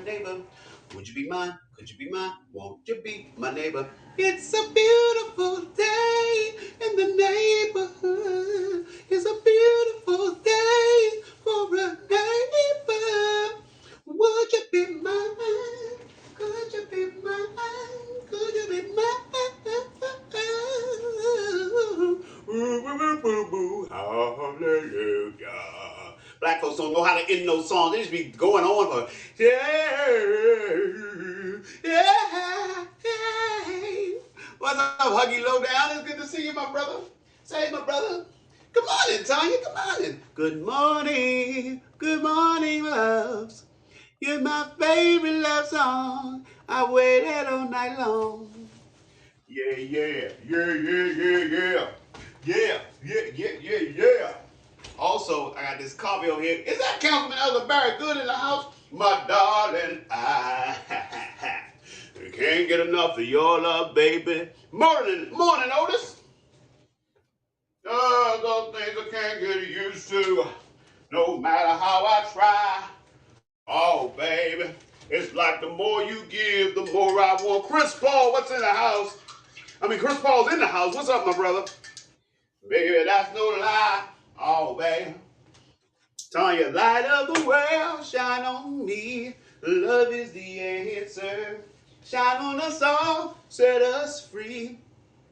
neighbor? Would you be mine? Could you be mine? Won't you be my neighbor? It's a beautiful day in the neighborhood. It's a beautiful day for a neighbor. Would you be mine? Could you be mine? Could you be mine? Hallelujah. Black folks don't know how to end those songs. They just be going on for yeah. What's up, Huggy Low Down? It's good to see you, my brother. Say, my brother. Good morning, Tanya. Good morning. Good morning, loves. You're my favorite love song. I waited all night long. Yeah. Yeah. Also, I got this coffee over here. Is that Councilman Elder Barry Good in the house? My darling, I can't get enough of your love, baby. Morning, Otis. Those things I can't get used to, no matter how I try. Oh, baby, it's like the more you give, the more I want. Chris Paul, what's in the house? Chris Paul's in the house. What's up, my brother? Baby, that's no lie. Oh, baby. Tanya, light of the world, shine on me. Love is the answer. Shine on us all, set us free.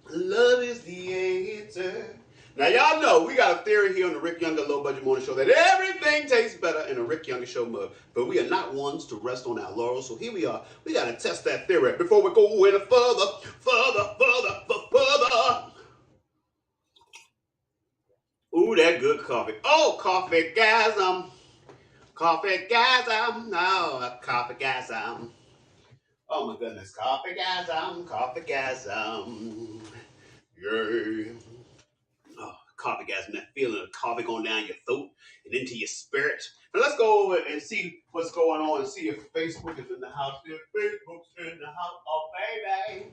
Love is the answer. Now, y'all know we got a theory here on the Rick Younger Low Budget Morning Show that everything tastes better in a Rick Younger Show mug. But we are not ones to rest on our laurels. So here we are. We got to test that theory before we go any further. Ooh, that good coffee. Oh, coffee gasm. Coffee gasm. Oh, coffee gasm. Oh, my goodness. Coffee gasm. Coffee gasm. Yeah. Oh, coffee gasm. That feeling of coffee going down your throat and into your spirit. Now, let's go over and see what's going on and see if Facebook is in the house. If Facebook's in the house. Oh, baby.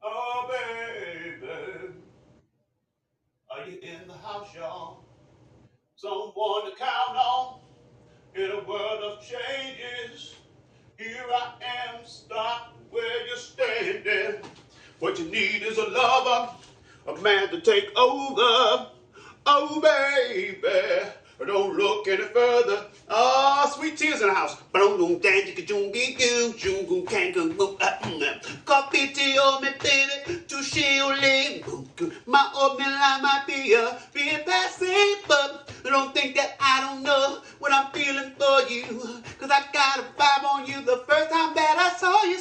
Oh, baby. Are you in the house, y'all? Someone to count on in a world of changes. Here I am, stop where you're standing. What you need is a lover, a man to take over. Oh, baby, don't look any further. Oh, sweet tears in the house. Coffee tea on me, baby, touche au lait. My oatmeal I might be a bit passe, but don't think that I don't know what I'm feeling for you. Cause I got a vibe on you the first time that I saw you.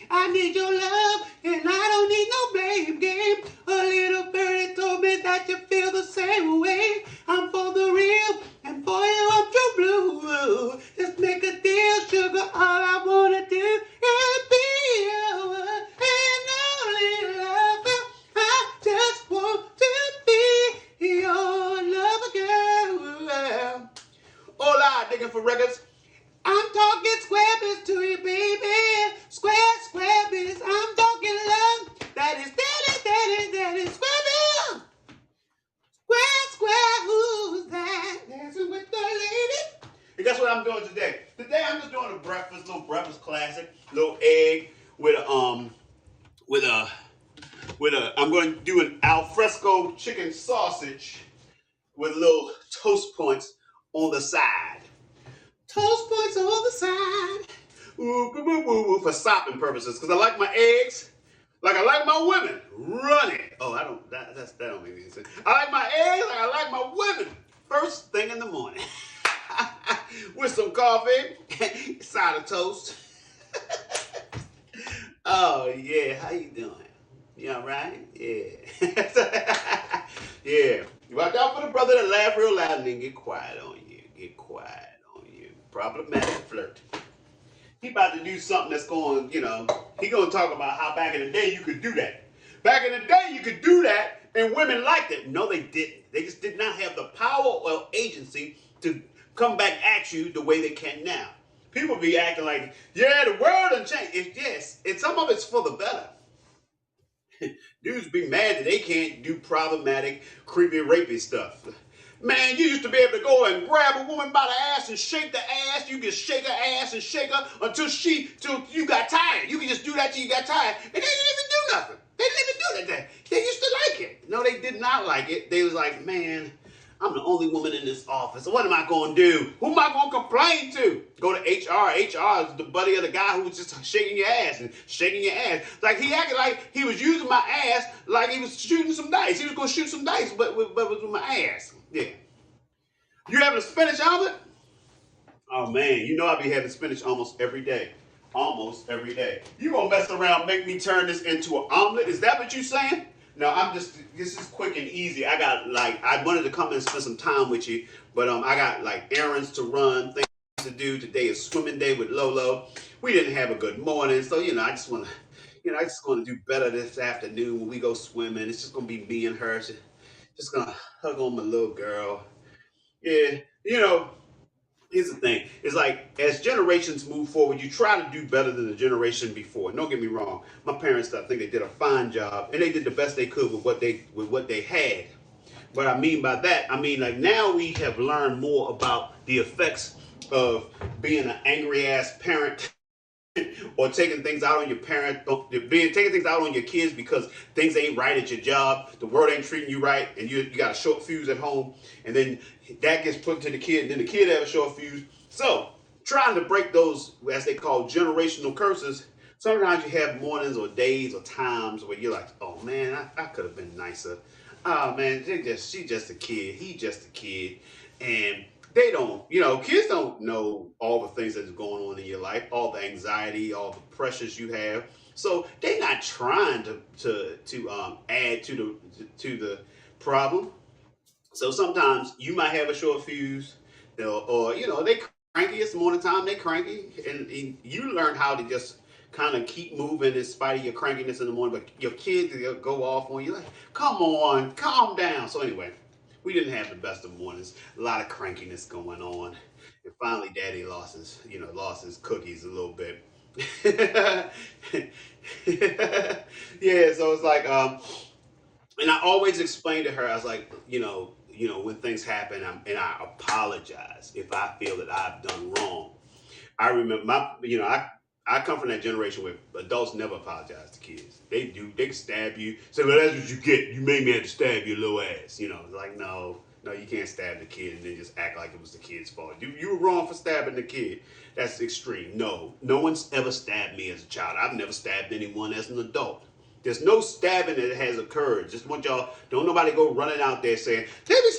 I need your love, and I don't need no blame game. A little birdie told me that you feel the same way. I'm for the real, and for you I'm true blue. Just make a deal, sugar, all I wanna do is be your and only lover. I just want to be your lover, girl. Hola, digging for records. I'm talking square biz to you, baby. Square biz. I'm talking love. That is square biz. Square, who's that? Dancing with the lady. And guess what I'm doing today? Today I'm just doing a little breakfast classic, little egg with I'm going to do an alfresco chicken sausage with little toast points on the side. Toast points on the side. For sopping purposes. Because I like my eggs like I like my women. Running. Oh, I don't, that don't make any sense. I like my eggs like I like my women. First thing in the morning. With some coffee. Side of toast. Oh, yeah. How you doing? You all right? Yeah. Yeah. Watch out for the brother that laugh real loud and then get quiet on you. Problematic flirt. He about to do something that's going, he going to talk about how back in the day you could do that. Back in the day you could do that and women liked it. No, they didn't. They just did not have the power or agency to come back at you the way they can now. People be acting like, yeah, the world done changed. Yes, and some of it's for the better. Dudes be mad that they can't do problematic, creepy, rapey stuff. Man, you used to be able to go and grab a woman by the ass and shake the ass. You could shake her ass and shake her till you got tired. You could just do that till you got tired, and they didn't even do nothing. They didn't even do that. They used to like it. No, they did not like it. They was like, man, I'm the only woman in this office. So what am I going to do? Who am I going to complain to? Go to HR. HR is the buddy of the guy who was just shaking your ass and shaking your ass. Like he acted like he was using my ass like he was shooting some dice. He was going to shoot some dice, but with my ass. Yeah. You having a spinach omelet? Oh man, you know I be having spinach almost every day. Almost every day. You gonna mess around, make me turn this into an omelet? Is that what you saying? No, this is quick and easy. I wanted to come and spend some time with you, but I got like errands to run, things to do. Today is swimming day with Lolo. We didn't have a good morning, so I just want to do better this afternoon when we go swimming. It's just gonna be me and her. Just gonna hug on my little girl. Yeah, here's the thing. It's like as generations move forward, you try to do better than the generation before. Don't get me wrong. My parents, I think they did a fine job, and they did the best they could with what they had. What I mean by that, I mean like now we have learned more about the effects of being an angry ass parent or taking things out on your parent, taking things out on your kids because things ain't right at your job, the world ain't treating you right, and you got a short fuse at home, and then that gets put to the kid, and then the kid have a short fuse. So trying to break those, as they call generational curses, sometimes you have mornings or days or times where you're like, oh man, I could have been nicer. Oh man, she's just a kid, he's just a kid, and they don't, kids don't know all the things that's going on in your life, all the anxiety, all the pressures you have. So they're not trying to add to the problem. So sometimes you might have a short fuse, or they cranky. It's morning time, they cranky, and you learn how to just kind of keep moving in spite of your crankiness in the morning. But your kids go off on you like, come on, calm down. So anyway, we didn't have the best of mornings. A lot of crankiness going on, and finally, Daddy lost his cookies a little bit. Yeah, so it's like, and I always explain to her, I was like, when things happen, I apologize if I feel that I've done wrong. I remember I come from that generation where adults never apologize to kids. They do. They can stab you. Say, well, that's what you get. You made me have to stab your little ass. It's like, no, you can't stab the kid and then just act like it was the kid's fault. You were wrong for stabbing the kid. That's extreme. No one's ever stabbed me as a child. I've never stabbed anyone as an adult. There's no stabbing that has occurred. Just want y'all, don't nobody go running out there saying, they be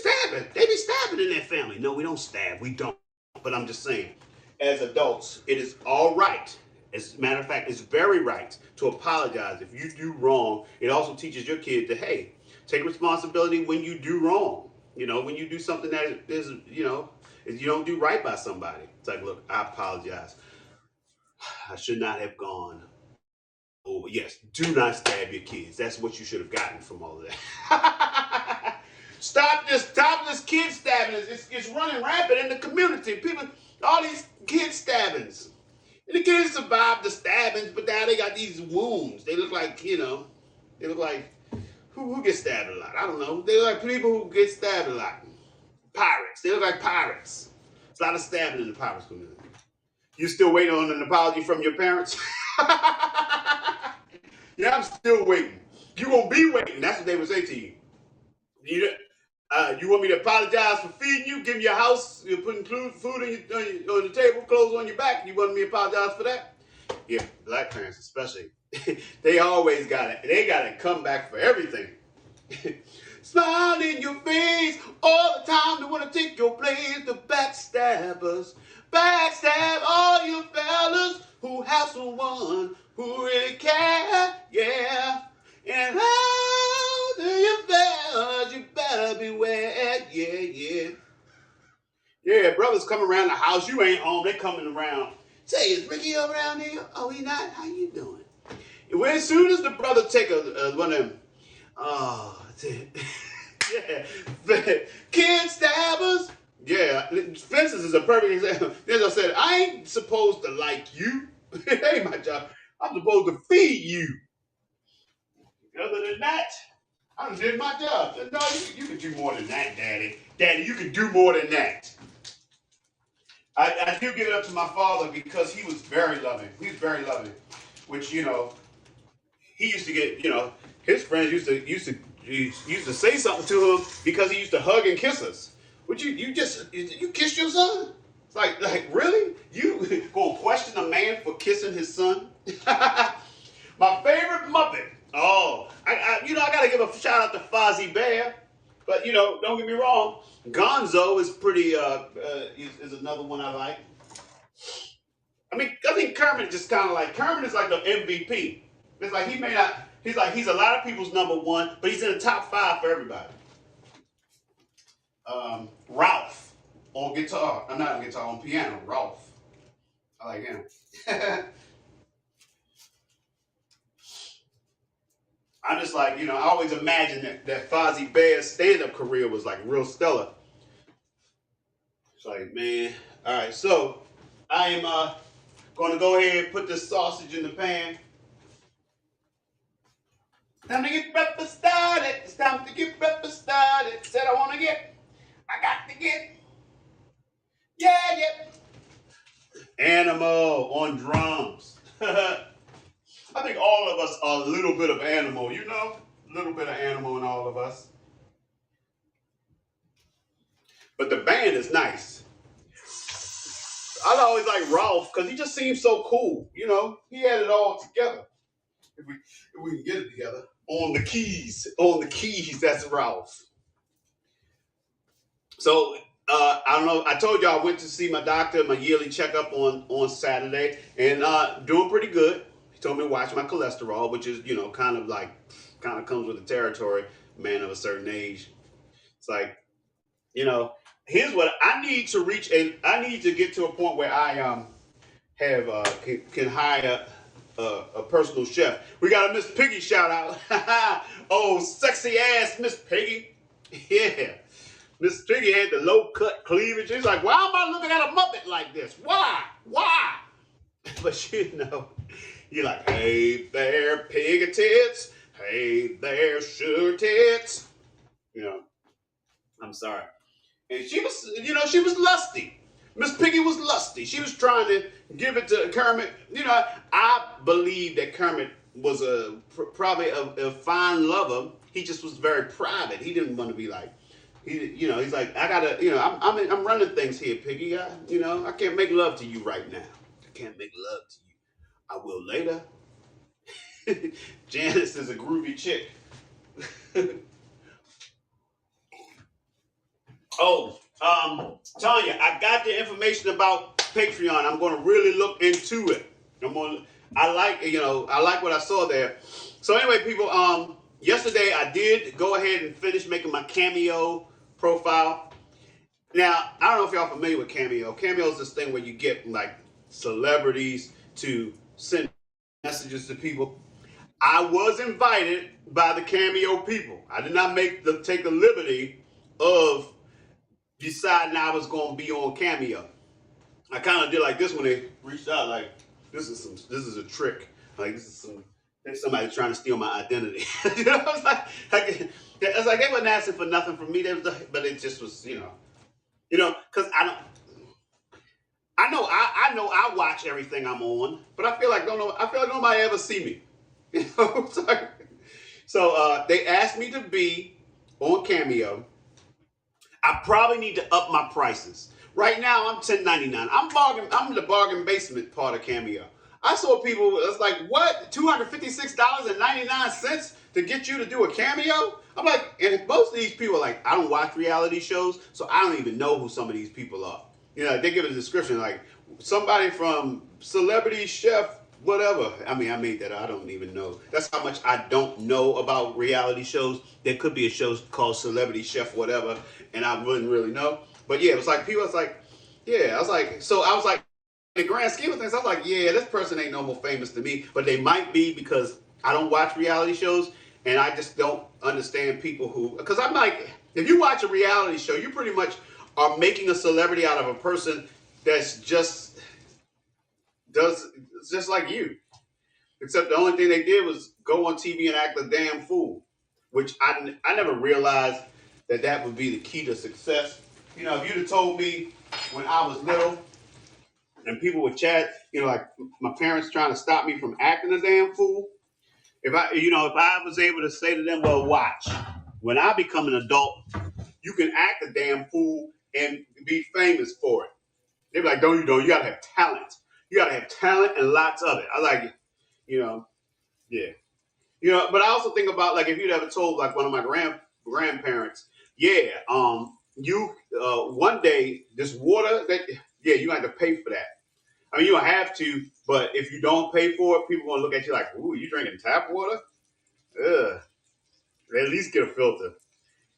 stabbing in their family. No, we don't stab. We don't. But I'm just saying, as adults, it is all right. As a matter of fact, it's very right to apologize if you do wrong. It also teaches your kid to, hey, take responsibility when you do wrong. When you do something that is, you don't do right by somebody. It's like, look, I apologize. I should not have gone over. Yes, do not stab your kids. That's what you should have gotten from all of that. Stop this kid stabbing. It's running rampant in the community. People, all these kid stabbings. And the kids survived the stabbings, but now they got these wounds. They look like, who gets stabbed a lot? I don't know. They look like people who get stabbed a lot. Pirates. They look like pirates. There's a lot of stabbing in the pirates community. You still waiting on an apology from your parents? Yeah, I'm still waiting. You gonna be waiting. That's what they would say to you. You want me to apologize for feeding you, giving you a house, you're putting food on the table, clothes on your back? You want me to apologize for that? Yeah, black parents especially. They always got it. They got to come back for everything. Smile in your face all the time. They want to take your place. The backstabbers. Backstab all you fellas who have someone who really cares. Yeah. And how do you fellas? You better beware. Yeah. Yeah, brothers come around the house. You ain't home. They coming around. Say, is Ricky around here? Oh, he not? How you doing? And when, as soon as the brother take one of them, yeah, kid stabbers. Yeah, fences is a perfect example. As I said, I ain't supposed to like you. It ain't my job. I'm supposed to feed you. Other than that, I done did my job. No, you can do more than that, Daddy. Daddy, you can do more than that. I do give it up to my father because he was very loving. He was very loving, which he used to get. His friends used to say something to him because he used to hug and kiss us. Would you kiss your son? It's like really? You go question a man for kissing his son? My favorite Muppet. Oh, I gotta give a shout out to Fozzie Bear, but don't get me wrong. Gonzo is pretty. Is another one I like. I think Kermit just kind of like Kermit is like the MVP. It's like he may not. He's a lot of people's number one, but he's in the top five for everybody. Ralph on guitar. I'm not on guitar, on piano. Ralph. I like him. I'm just like, I always imagined that Fozzie Bear's stand-up career was like real stellar. It's like, man, all right, so I am going to go ahead and put this sausage in the pan. Time to get breakfast started. It's time to get breakfast started. Said I want to get. I got to get. Yeah. Animal on drums. I think all of us are a little bit of animal, a little bit of animal in all of us. But the band is nice. I always like Ralph because he just seems so cool. He had it all together. If we can get it together. On the keys, that's Ralph. So I don't know. I told you I went to see my doctor, my yearly checkup on Saturday, and doing pretty good. He told me to watch my cholesterol, which is kind of comes with the territory, man of a certain age. It's like here's what I need to reach. I need to get to a point where I have can hire a personal chef. We got a Miss Piggy shout out. Oh, sexy ass Miss Piggy. Yeah. Miss Piggy had the low cut cleavage. She's like, why am I looking at a Muppet like this? Why? But you're like, hey there, piggy tits. Hey there, sugar tits. I'm sorry. And she was lusty. Miss Piggy was lusty. She was trying to give it to Kermit. I believe that Kermit was probably a fine lover. He just was very private. He didn't want to be like, he's like, I gotta, I'm running things here, Piggy. I can't make love to you right now. I can't make love to you. I will later. Janice is a groovy chick. Oh, Tanya, I got the information about Patreon. I'm going to really look into it. I like what I saw there. So anyway, people, yesterday I did go ahead and finish making my Cameo profile. Now, I don't know if y'all familiar with Cameo. Cameo is this thing where you get like celebrities to send messages to people. I was invited by the Cameo people. I did not take the liberty of deciding I was going to be on Cameo. I kind of did like this when they reached out, like this is a trick. Like there's somebody trying to steal my identity. It's like they wasn't asking for nothing from me. But it just was, because I know I watch everything I'm on, but I feel like nobody ever see me. So they asked me to be on Cameo. I probably need to up my prices. Right now, I'm $10.99. I'm in the bargain basement part of Cameo. I saw people, it's like, what? $256.99 to get you to do a cameo? I'm like, and most of these people are like, I don't watch reality shows, so I don't even know who some of these people are. They give a description like, somebody from celebrity chef, whatever. I made that up. I don't even know. That's how much I don't know about reality shows. There could be a show called Celebrity Chef, whatever, and I wouldn't really know. But yeah, it was like, people, it's like, yeah, I was like, in the grand scheme of things, I was like, yeah, this person ain't no more famous to me, but they might be because I don't watch reality shows, and I just don't understand people because I'm like, if you watch a reality show, you pretty much are making a celebrity out of a person that's just like you. Except the only thing they did was go on TV and act a damn fool. which I never realized that would be the key to success. If you'd have told me when I was little and people would chat, like my parents trying to stop me from acting a damn fool, if I was able to say to them, well, watch, when I become an adult, you can act a damn fool and be famous for it. They'd be like, don't you don't, you gotta have talent. You gotta have talent and lots of it. I like it, yeah. But I also think about like if you'd ever told like one of my grandparents, yeah, you one day this water that yeah, you have to pay for that. I mean, you don't have to, but if you don't pay for it, people gonna look at you like, ooh, you drinking tap water? Ugh. At least get a filter.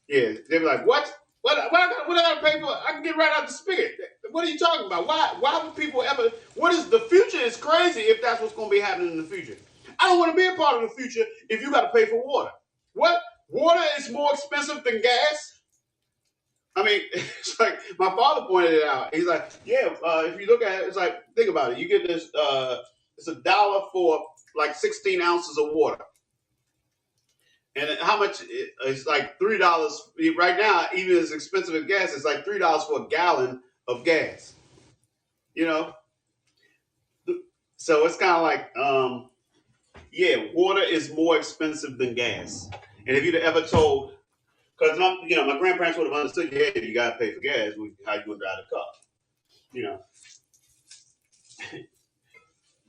Yeah, they'll be like, what? What I gotta pay for? I can get right out the spigot. What are you talking about? Why would people ever? What is the future? Is crazy if that's what's going to be happening in the future. I don't want to be a part of the future if you got to pay for water. What? Water is more expensive than gas? I mean, it's like my father pointed it out. He's like, yeah, if you look at it, it's like, think about it. You get this, it's $1 for like 16 ounces of water. And how much? It's like $3 right now. Even as expensive as gas, it's like $3 for a gallon of gas. You know, so it's kind of like, yeah, water is more expensive than gas. And if you'd ever told, because my grandparents would have understood, yeah, you gotta pay for gas. How you gonna drive the car? You know,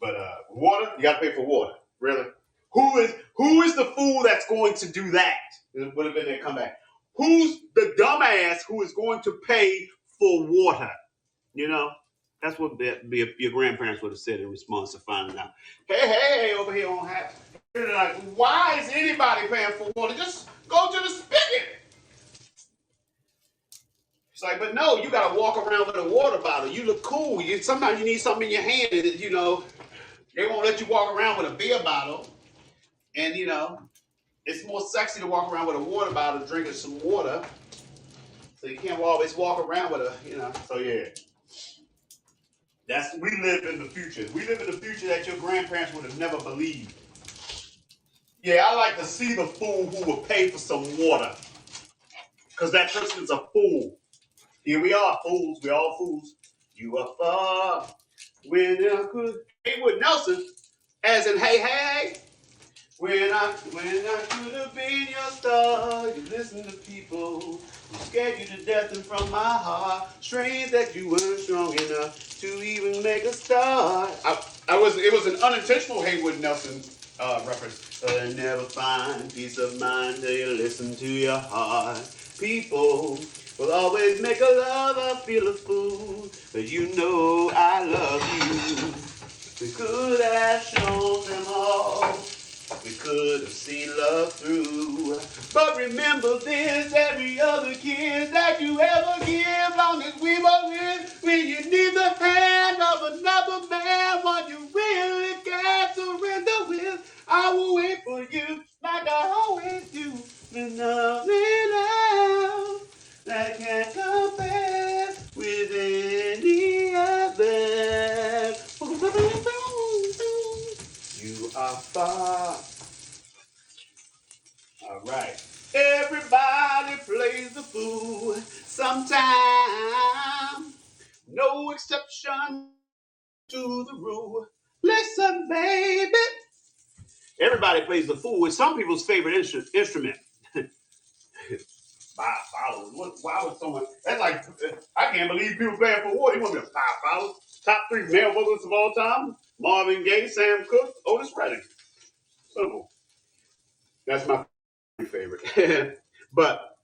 but water, you gotta pay for water. Really? Who is the fool that's going to do that? It would have been their comeback. Who's the dumbass who is going to pay for water? You know, that's what your grandparents would have said in response to finding out. Hey, over here on half. Like, why is anybody paying for water? Just go to the spigot. It's like, but no, you got to walk around with a water bottle. You look cool. Sometimes you need something in your hand. They won't let you walk around with a beer bottle. And, it's more sexy to walk around with a water bottle drinking some water. So you can't always walk around with so yeah. We live in the future. We live in the future that your grandparents would have never believed. Yeah, I like to see the fool who will pay for some water. Because that person's a fool. Here we are, fools. We're all fools. You are far when I could. Haywood Nelson, as in hey. When I could have been your star, you listen to people who scared you to death, and from my heart, strange that you weren't strong enough to even make a start. It was an unintentional Haywood Nelson reference. But never find peace of mind till you listen to your heart. People will always make a lover feel a fool, but I love you. We could have shown them all. We could have seen love through. But remember this, every other kiss that you ever give, long as we both live, when you need the hand of another man, one you really can't surrender with, I will wait for you like I always do. With nothing else that can compare with any other. You are far. All right. Everybody plays the fool sometime. No exception to the rule. Listen, baby. Everybody plays the fool. It's some people's favorite instrument. $5. Why would someone? That's like, I can't believe people paying for water. You want me to $5? Top 3 male vocalists of all time: Marvin Gaye, Sam Cooke, Otis Redding. Simple. That's my favorite. But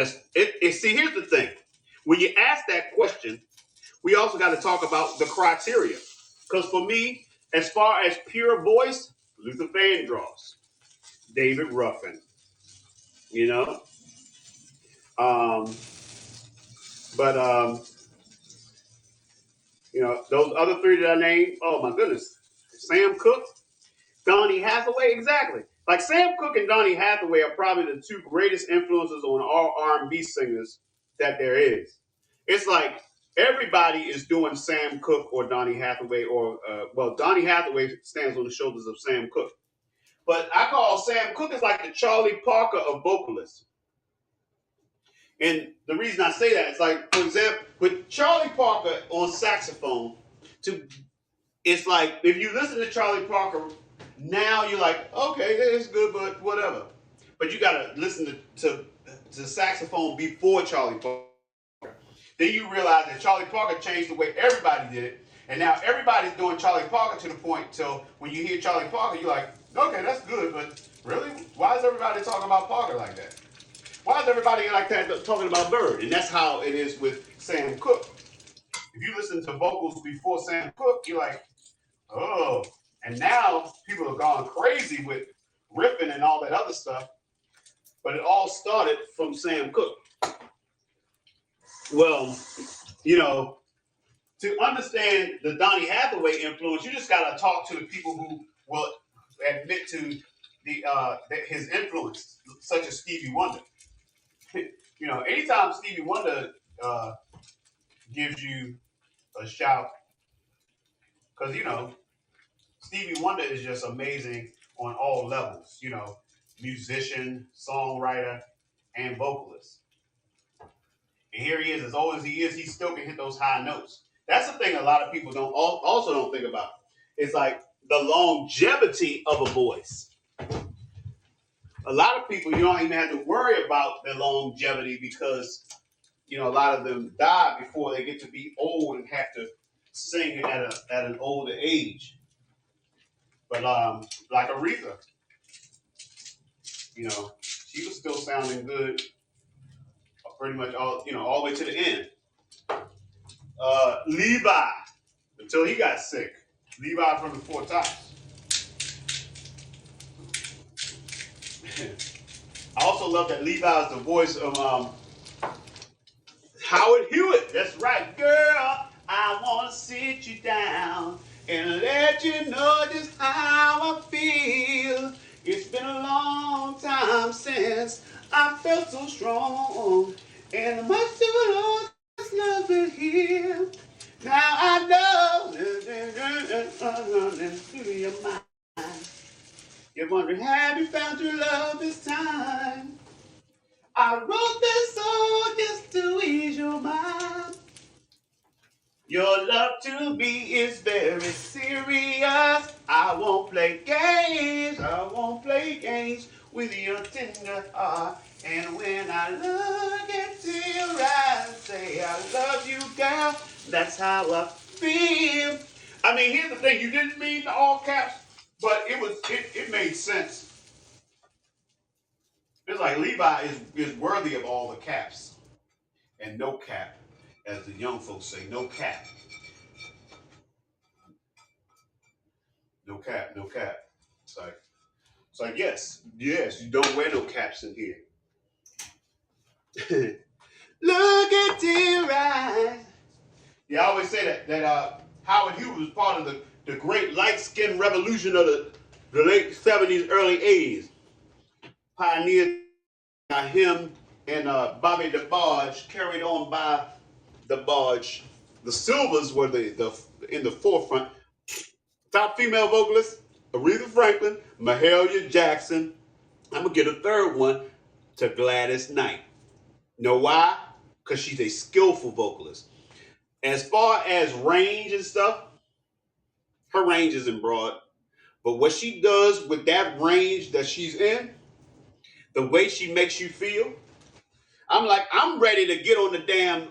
see, here's the thing. When you ask that question, we also got to talk about the criteria. Because for me, as far as pure voice, Luther Vandross, David Ruffin, those other 3 that I named, oh my goodness. Sam Cooke, Donny Hathaway, exactly. Like Sam Cooke and Donny Hathaway are probably the 2 greatest influences on all R&B singers that there is. It's like everybody is doing Sam Cooke or Donny Hathaway, or Donny Hathaway stands on the shoulders of Sam Cooke. But I call Sam Cooke is like the Charlie Parker of vocalists. And the reason I say that is like, for example, with Charlie Parker on saxophone, to it's like if you listen to Charlie Parker now, you're like, okay, it's good, but whatever. But you gotta listen to saxophone before Charlie Parker. Then you realize that Charlie Parker changed the way everybody did it, and now everybody's doing Charlie Parker to the point till when you hear Charlie Parker, you're like, okay, that's good, but really, why is everybody talking about Parker like that? Why is everybody like that talking about Bird? And that's how it is with Sam Cooke. If you listen to vocals before Sam Cooke, you're like, oh. And now people have gone crazy with riffing and all that other stuff. But it all started from Sam Cooke. Well, you know, to understand the Donny Hathaway influence, you just got to talk to the people who will admit to his influence, such as Stevie Wonder. You know, anytime Stevie Wonder gives you a shout, because, you know, Stevie Wonder is just amazing on all levels, you know, musician, songwriter, and vocalist. And here he is, as old as he is, he still can hit those high notes. That's the thing a lot of people also don't think about. It's like the longevity of a voice. A lot of people, you don't even have to worry about their longevity because, you know, a lot of them die before they get to be old and have to sing at an older age. But like Aretha, you know, she was still sounding good pretty much all the way to the end. Levi, until he got sick. Levi from the Four Tops. I also love that Levi is the voice of Howard Hewitt. That's right, girl. I want to sit you down and let you know just how I feel. It's been a long time since I felt so strong, and much too long this love is here. Now I know through your mind. You're wondering, have you found your love this time? I wrote this song just to ease your mind. Your love to me is very serious. I won't play games. I won't play games with your tender heart. And when I look into your eyes and say I love you, girl, that's how I feel. I mean, here's the thing. You didn't mean all caps, but it made sense. It's like Levi is worthy of all the caps and no cap, as the young folks say, no cap. No cap, no cap. It's like yes, you don't wear no caps in here. Look at your eyes. Yeah, I always say that Howard Hughes was part of the great light skin revolution of the late 70s, early 80s. Pioneered by him and Bobby DeBarge, carried on by DeBarge. The Silvers were in the forefront. Top female vocalist, Aretha Franklin, Mahalia Jackson. I'm going to get a third one to Gladys Knight. Know why? Because she's a skillful vocalist. As far as range and stuff, her range isn't broad. But what she does with that range that she's in, the way she makes you feel, I'm ready to get on the damn,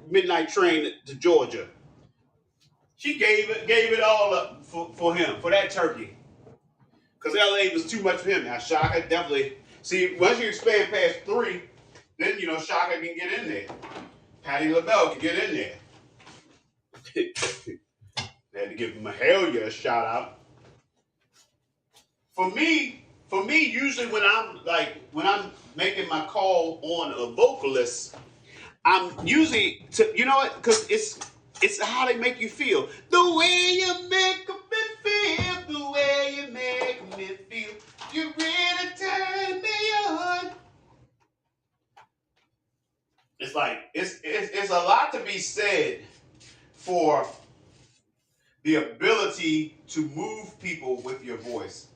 midnight train to Georgia. She gave it all up for him, for that turkey. Because LA was too much for him. Now, Shaka definitely. See, once you expand past 3, then, Shaka can get in there. Patti LaBelle can get in there. They had to give Mahalia a shout out. For me, usually when I'm making my call on a vocalist, I'm usually because it's how they make you feel. The way you make me feel, the way you make me feel, you really turn me on. It's like it's a lot to be said for the ability to move people with your voice.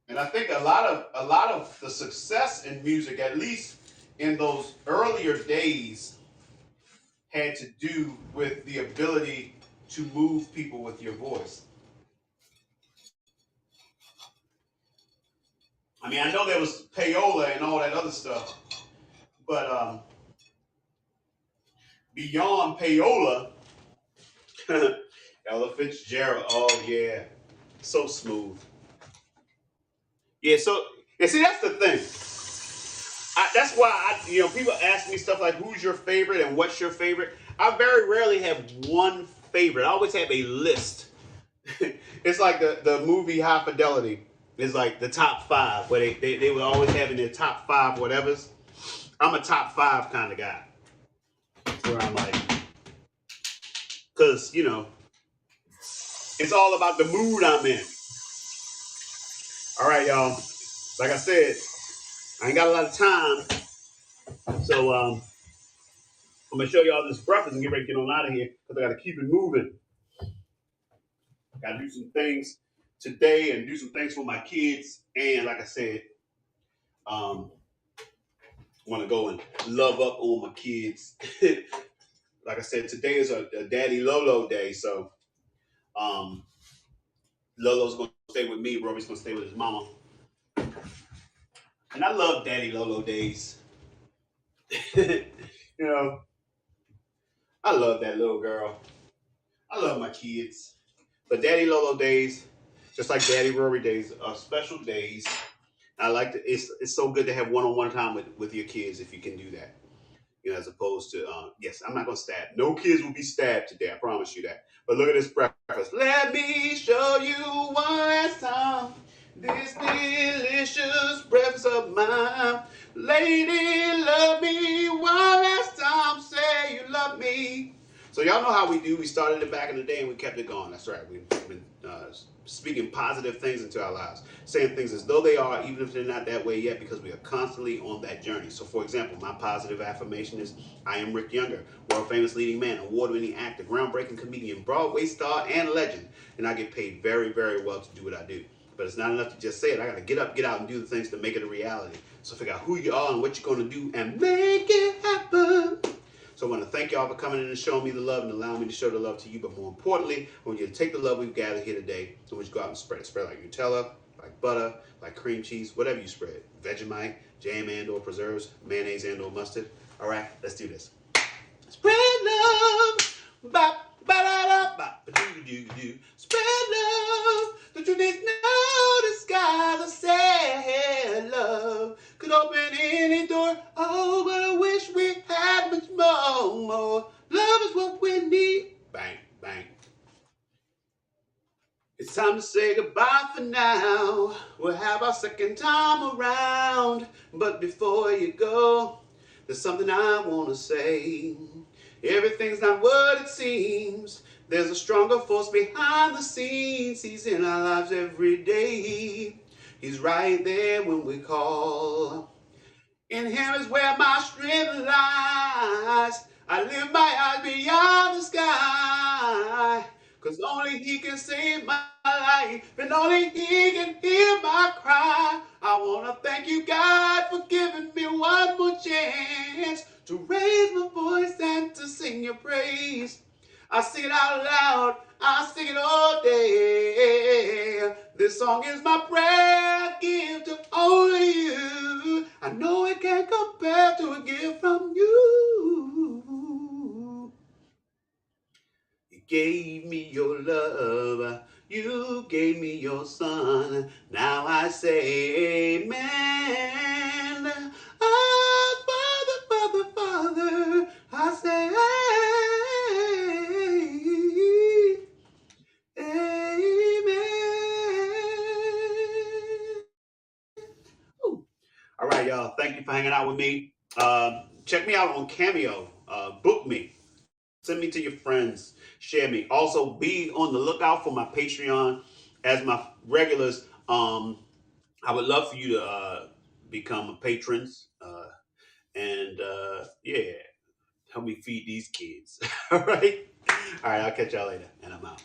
And I think a lot of the success in music, at least in those earlier days, had to do with the ability to move people with your voice. I mean, I know there was payola and all that other stuff, but beyond payola, Ella Fitzgerald, oh yeah, so smooth. Yeah, so and see that's the thing. That's why people ask me stuff like who's your favorite and what's your favorite. I very rarely have one favorite. I always have a list. It's like the movie High Fidelity. It's like the top five where they would always have in their top five whatever's. I'm a top five kind of guy where I'm like, because it's all about the mood I'm in. All right, y'all. Like I said, I ain't got a lot of time, so I'm gonna show y'all this breakfast and get ready to get on out of here because I got to keep it moving. Got to do some things today and do some things for my kids, and like I said, want to go and love up on my kids. Like I said, today is a Daddy Lolo day, so um, Lolo's gonna stay with me. Roby's gonna stay with his mama, and I love Daddy Lolo days. you know, I love that little girl. I love my kids. But Daddy Lolo days, just like Daddy Rory days, are special days. I like to. It's so good to have one-on-one time with your kids if you can do that. As opposed to yes, I'm not gonna stab. No kids will be stabbed today. I promise you that. But look at this breakfast. Let me show you one last time this delicious breakfast of mine. Lady, love me one last time. Say you love me. So y'all know how we do. We started it back in the day and we kept it going. That's right. We've been speaking positive things into our lives, saying things as though they are, even if they're not that way yet, because we are constantly on that journey. So, for example, my positive affirmation is I am Rick Younger, world famous leading man, award winning actor, groundbreaking comedian, Broadway star, and legend. And I get paid very, very well to do what I do. But it's not enough to just say it. I got to get up, get out, and do the things to make it a reality. So, figure out who you are and what you're going to do and make it happen. So I want to thank y'all for coming in and showing me the love and allowing me to show the love to you. But more importantly, I want you to take the love we've gathered here today. So I want you to go out and spread it. Spread like Nutella, like butter, like cream cheese, whatever you spread. Vegemite, jam and or preserves, mayonnaise and or mustard. All right, let's do this. Spread love. Bop, ba-da-da, bop, ba-doo-doo-doo. Spread love. The truth is no disguise. I said love could open any door. Oh, but I wish we had much more. Love is what we need. Bang, bang. It's time to say goodbye for now. We'll have our second time around. But before you go, there's something I want to say. Everything's not what it seems. There's a stronger force behind the scenes. He's in our lives every day. He's right there when we call. In him is where my strength lies. I lift my eyes beyond the sky. Cause only he can save my life. And only he can hear my cry. I wanna thank you, God, for giving me one more chance to raise my voice and to sing your praise. I sing it out loud, I sing it all day. This song is my prayer, I give to only you. I know it can't compare to a gift from you. You gave me your love, you gave me your son. Now I say amen. Oh, Father, Father, Father, I say amen. Ooh. All right, y'all. Thank you for hanging out with me. Check me out on Cameo. Book me. Send me to your friends. Share me. Also, be on the lookout for my Patreon as my regulars. I would love for you to become a patrons. And yeah, Help me feed these kids. All right. All right. I'll catch y'all later, and I'm out.